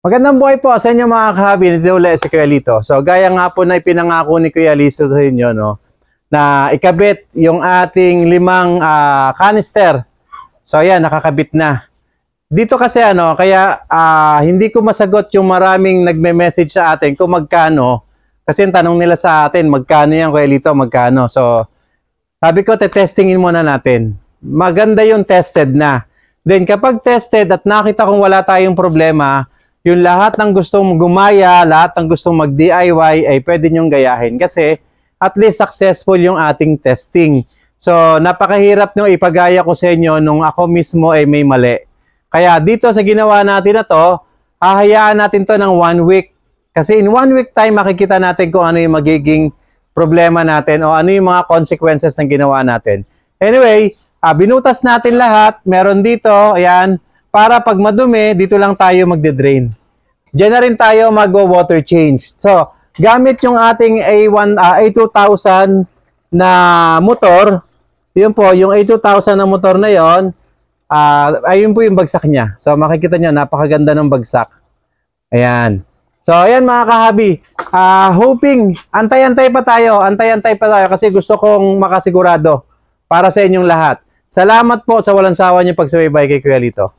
Magandang buhay po sa inyo mga kahabi, dito ulit si Kuya Lito. So gaya nga po na ipinangako ni Kuya Lito sa inyo, no, na ikabit yung ating 5 canister. So ayan, nakakabit na. Dito kasi kaya hindi ko masagot yung maraming nagme-message sa atin kung magkano. Kasi yung tanong nila sa atin, magkano yan Kuya Lito, magkano. So sabi ko, testingin muna natin. Maganda yung tested na. Then kapag tested at nakita kung wala tayong problema, yung lahat ng gustong gumaya, lahat ng gustong mag-DIY ay pwede nyong gayahin kasi at least successful yung ating testing. So, napakahirap nyo ipagaya ko sa inyo nung ako mismo ay may mali. Kaya dito sa ginawa natin na to, hahayaan natin to ng 1 week. Kasi in 1 week time, makikita natin kung ano yung magiging problema natin o ano yung mga consequences ng ginawa natin. Anyway, binutas natin lahat. Meron dito, ayan. Para pag madumi, dito lang tayo magde-drain. Diyan na rin tayo mag-water change. So, gamit yung ating A2000 na motor, yun po, yung A2000 na motor na yon, ayun po yung bagsak niya. So, makikita nyo, napakaganda ng bagsak. Ayan. So, ayan mga kahabi. Hoping, antay-antay pa tayo kasi gusto kong makasigurado para sa inyong lahat. Salamat po sa walang sawa niyong pagsubaybay kay Kuya Lito.